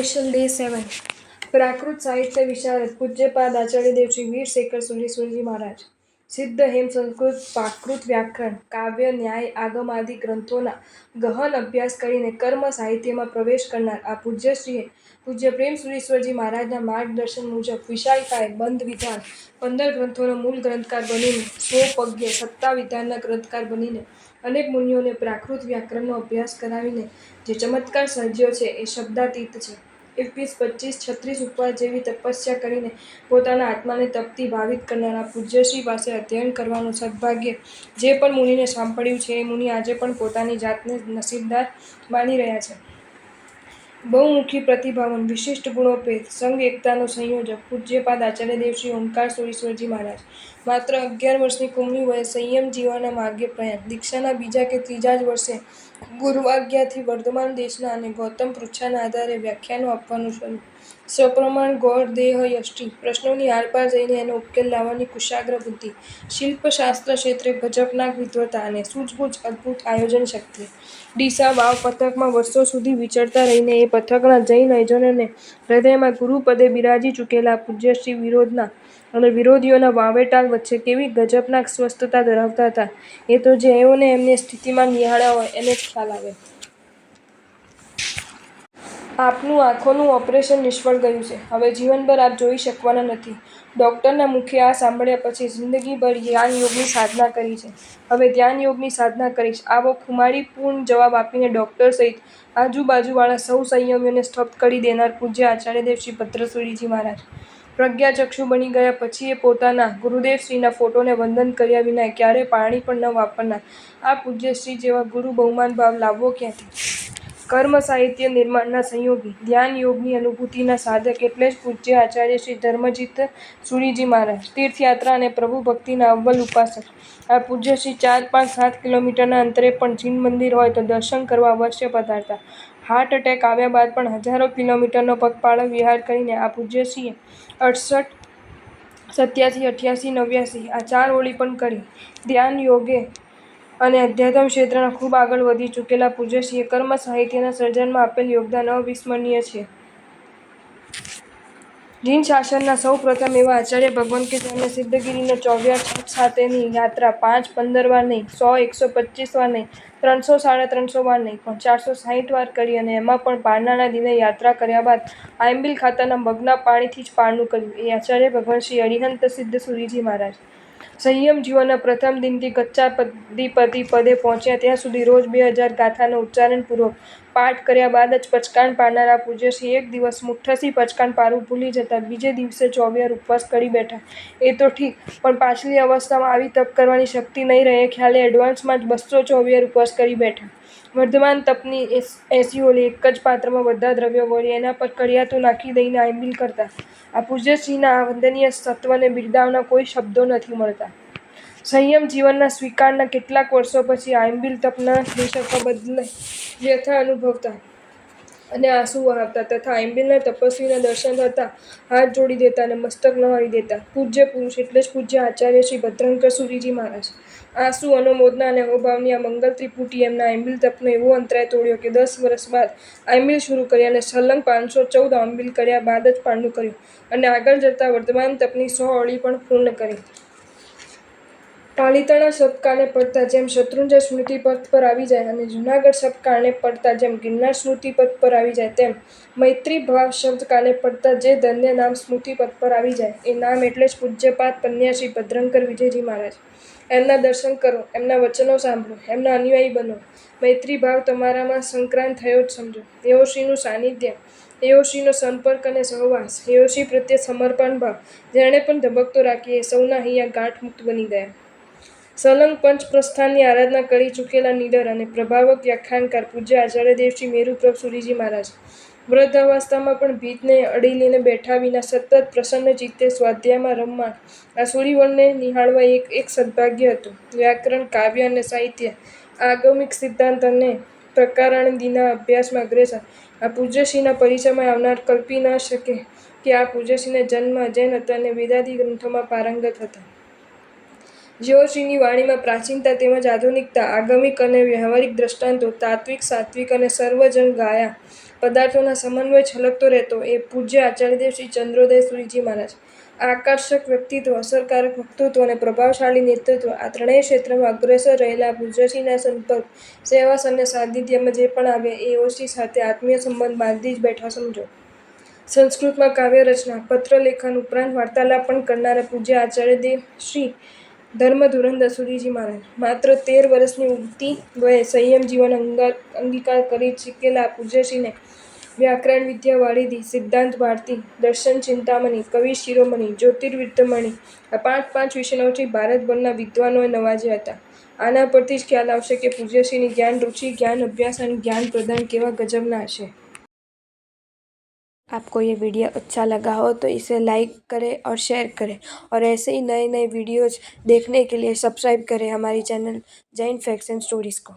Special day 7 પ્રાકૃત સાહિત્ય વિશારદ પૂજ્યપાદ આચાર્ય દેવશ્રી વીરશેખર સુરેશ્વરજી મહારાજ સિદ્ધ હેમ સંસ્કૃત પ્રાકૃત વ્યાકરણ કાવ્ય ન્યાય આગમ આદિ ગ્રંથોના ગહન અભ્યાસ કરીને કર્મ સાહિત્યમાં પ્રવેશ કરનાર આ પૂજ્યશ્રીએ પૂજ્ય પ્રેમ સુરેશ્વરજી મહારાજના માર્ગદર્શન મુજબ વિશાળકાય બંધ વિધાન 15 ગ્રંથોનો મૂળ ગ્રંથકાર બનીને 100 પદ્ય સત્તા વિધાનના ગ્રંથકાર બનીને અનેક મુનિઓને પ્રાકૃત વ્યાકરણનો અભ્યાસ કરાવીને જે ચમત્કાર સર્જ્યો છે એ શબ્દાતીત છે. 21, 25, 36 ઉપવાસ જેવી તપસ્યા કરીને પોતાના આત્માને તપથી ભાવિત કરનારા પૂજ્યશ્રી પાસે અધ્યયન કરવાનું સદભાગ્ય જે પણ મુનિને સાંપડ્યું છે એ મુનિ આજે પણ પોતાની જાતને નસીબદાર માની રહ્યા છે. બહુમુખી પ્રતિભાવાન વિશિષ્ટ ગુણોપેત સંઘ એકતાનો સંયોજક પૂજ્યપાદ આચાર્ય દેવશ્રી ઓમકાર સુરેશ્વરજી મહારાજ માત્ર 11 વર્ષની કુમની વયે સંયમ જીવવાના માર્ગે પ્રયાણ દીક્ષાના બીજા કે ત્રીજા જ વર્ષે ગુરુઆજ્ઞાથી વર્ધમાન દેશના અને ગૌતમ પૃચ્છાના આધારે વ્યાખ્યાનો આપવાનું શરૂ. સપ્રમાણ ગૌર દેહ યષ્ટિ પ્રશ્નોની આરપાર જઈને એનો ઉકેલ લાવવાની કુશાગ્ર બુદ્ધિ શિલ્પશાસ્ત્ર ક્ષેત્રે ગજબનાક વિદ્વતા અને સૂઝબૂઝ અદ્ભુત આયોજન શક્તિ. ડીસા વાવ પથકમાં વર્ષો સુધી વિચરતા રહીને એ પથકના જૈન જનોને હૃદયમાં ગુરુપદે બિરાજી ચૂકેલા પૂજ્યશ્રી વિરોધના અને વિરોધીઓના વાવેટાળ વચ્ચે કેવી ગજબનાક સ્વસ્થતા ધરાવતા હતા એ તો જેઓને એમની સ્થિતિમાં નિહાળ્યા હોય એને જ ખ્યાલ આવે. આપનું આંખોનું ઓપરેશન નિષ્ફળ ગયું છે. હવે જીવનભર આપ જોઈ શકવાના નથી. ડૉક્ટરના મુખે આ સાંભળ્યા પછી જિંદગીભર ધ્યાનયોગની સાધના કરી છે. હવે ધ્યાનયોગની સાધના કરીશ આવો ખુમારીપૂર્ણ જવાબ આપીને ડૉક્ટર સહિત આજુબાજુવાળા સૌ સંયમીઓને સ્તબ્ધ કરી દેનાર પૂજ્ય આચાર્યદેવ શ્રી ભદ્રસુરીજી મહારાજ પ્રજ્ઞાચક્ષુ બની ગયા પછી એ પોતાના ગુરુદેવશ્રીના ફોટોને વંદન કર્યા વિના ક્યારેય પાણી પણ ન વાપરનાર આ પૂજ્યશ્રી જેવા ગુરુ બહુમાન ભાવ લાવવો ક્યાંથી? કર્મ સાહિત્ય નિર્માણના સંયોગી ધ્યાન યોગની અનુભૂતિના સાધક એટલે જ પૂજ્ય આચાર્ય શ્રી ધર્મજીત સુરીજી મહારાજ તીર્થયાત્રા અને પ્રભુ ભક્તિના અવ્વલ ઉપાસક. આ પૂજ્યશ્રી 4, 5, 7 કિલોમીટરના અંતરે પણ જીન મંદિર હોય તો દર્શન કરવા અવશ્ય પધારતા. હાર્ટ એટેક આવ્યા બાદ પણ હજારો કિલોમીટરનો પગપાળા વિહાર કરીને આ પૂજ્યશ્રીએ 68, 87, 88, 89 આ 4 ઓળી પણ કરી. ધ્યાન યોગે અને અધ્યાત્મ ક્ષેત્રના ખૂબ આગળ વધી ચૂકેલા પૂજ્યશ્રીએ કર્મ સાહિત્યના સર્જનમાં આપેલ યોગદાન અવિસ્મરણીય છે. જીન શાસનના સૌ પ્રથમ એવા આચાર્ય ભગવાન કે જેમણે સિદ્ધગિરિનો 24 સાથેની યાત્રા 5, 15 વાર નહીં, 100, 125 વાર નહીં, 300, 350 વાર નહીં પણ 460 વાર કરી અને એમાં પણ પારણાના દિને યાત્રા કર્યા બાદ આયંબિલ ખાતાના મગના પાણીથી જ પારણું કર્યું એ આચાર્ય ભગવાન શ્રી અરિહંત સિદ્ધ સુરીજી મહારાજ. સંયમ જીવનના પ્રથમ દિનથી ગચ્છાપધિપતિ પદે પહોંચ્યા ત્યાં સુધી રોજ 2000 ગાથાનો ઉચ્ચારણપૂર્વક પાઠ કર્યા બાદ જ પચકાણ પાડનારા પૂજ્યશ્રી એક દિવસ મુઠ્ઠસી પચકાણ પાડવું ભૂલી જતા બીજે દિવસે 24 ઉપવાસ કરી બેઠા. એ તો ઠીક પણ પાછલી અવસ્થામાં આવી તપ કરવાની શક્તિ નહીં રહે એ ખ્યાલે એડવાન્સમાં જ 224 ઉપવાસ કરી બેઠા. વર્ધમાન તપની 80 ઓળી એક જ પાત્રમાં બધા દ્રવ્યો વળી એના પર કડિયાતું નાખી દઈને આયંબિલ કરતા. આ પૂજ્યશ્રીના આ વંદનીય સત્વને બિરદાવવાના કોઈ શબ્દો નથી મળતા. સંયમ જીવનના સ્વીકારના કેટલાક વર્ષો પછી આયંબિલ તપ ન થઈ શકવા બદલે વ્યથા અનુભવતા અને આંસુ વહાવતા તથા આયંબિલના તપસ્વીના દર્શન થતાં હાથ જોડી દેતા અને મસ્તક નમાવી દેતા. પૂજ્ય પુરુષ એટલે જ પૂજ્ય આચાર્ય શ્રી ભદ્રંકર સુરીજી મહારાજ આંસુ અનુમોદના અને અહોભાવની આ મંગલ ત્રિપુટી એમના આયંબિલ તપનો એવો અંતરાય તોડ્યો કે 10 વર્ષ બાદ આયંબિલ શરૂ કરી અને સલંગ 514 આયંબિલ કર્યા બાદ જ પારણું કર્યું અને આગળ જતા વર્ધમાન તપની 100 ઓળી પણ પૂર્ણ કરી. પાલિતાણા શબ્દ કાને પડતા જેમ શત્રુંજય સ્મૃતિપથ પર આવી જાય અને જૂનાગઢ શબ્દ કાને પડતા જેમ ગિરનાર સ્મૃતિપથ પર આવી જાય તેમ મૈત્રી ભાવ શબ્દ કાને પડતા જે ધન્ય નામ સ્મૃતિપથ પર આવી જાય એ નામ એટલે જ પૂજ્યપાદ કન્યા શ્રી ભદ્રંકર વિજયજી મહારાજ. એમના દર્શન કરો, એમના વચનો સાંભળો, એમના અનુયાયી બનો. મૈત્રી ભાવ તમારામાં સંક્રાંત થયો જ સમજો. એઓશ્રીનું સાનિધ્ય, એઓશ્રીનો સંપર્ક અને સહવાસ, એઓશ્રી પ્રત્યે સમર્પણ ભાવ જેણે પણ ધબકતો રાખી એ સૌના હૈયા ગાંઠમુક્ત બની ગયા. સલંગ પંચ પ્રસ્થાનની આરાધના કરી ચૂકેલા નીડર અને પ્રભાવક વ્યાખ્યાનકાર પૂજ્ય આચાર્ય દેવશ્રી મેરુપ્રભ સુરીજી મહારાજ વૃદ્ધાવસ્થામાં પણ ભીતને અડી બેઠા વિના સતત પ્રસન્ન ચિત્તે સ્વાધ્યાયમાં રમમાણ આ સુરીવરને નિહાળવા એક સદભાગ્ય હતું. વ્યાકરણ, કાવ્ય અને સાહિત્ય, આગમિક સિદ્ધાંત અને પ્રકારાણદિના અભ્યાસમાં અગ્રેસર આ પૂજ્યશ્રીના પરિચયમાં આવનાર કલ્પી ન શકે કે આ પૂજ્યશ્રીને જન્મ અજૈન હતો અને વેદાદિ ગ્રંથોમાં પારંગત હતા. જેઓશ્રીની વાણીમાં પ્રાચીનતા તેમજ આધુનિકતા, આગમિક અને વ્યવહારિક દ્રષ્ટાંતો, તાત્વિક, સાત્વિક અને સર્વજન ગાયા પદાર્થોના સમન્વય છલકતો રહેતો એ પૂજ્ય આચાર્યદેવ શ્રી ચંદ્રોદય સૂરીજી મહારાજ. આકર્ષક વ્યક્તિત્વ, અસરકારક વક્તૃત્વ અને પ્રભાવશાળી નેતૃત્વ આ ત્રણેય ક્ષેત્રમાં અગ્રેસર રહેલા પૂજ્યશ્રીના સંપર્ક, સહવાસ અને સાનિધ્યમાં જે પણ આવ્યા એ ઓશ્રી સાથે આત્મીય સંબંધ બાંધી જ બેઠા સમજો. સંસ્કૃતમાં કાવ્યરચના, પત્રલેખન ઉપરાંત વાર્તાલાપ પણ કરનારા પૂજ્ય આચાર્યદેવ શ્રી ધર્મધુરંદર સૂરીજી મહારાજ. માત્ર 13 વર્ષની ઉગતી વયે સંયમ જીવન અંગીકાર કરી ચૂકેલા પૂજ્યશ્રીને વ્યાકરણ વિદ્યા વારિધિ, સિદ્ધાંત ભારતી, દર્શન ચિંતામણી, કવિ શિરોમણી, જ્યોતિર્વિદ્યામણી આ 5 વિષયોથી ભારતભરના વિદ્વાનોએ નવાજ્યા હતા. આના પરથી જ ખ્યાલ આવશે કે પૂજ્યશ્રીની જ્ઞાન रुचि, ज्ञान अभ्यास और ज्ञान प्रदान केवा गजबना हशे। आपको ये वीडियो अच्छा लगा हो तो इसे लाइक करें और शेयर करें और ऐसे ही नए नए वीडियोज़ देखने के लिए सब्सक्राइब करें हमारी channel Jain facts and stories को।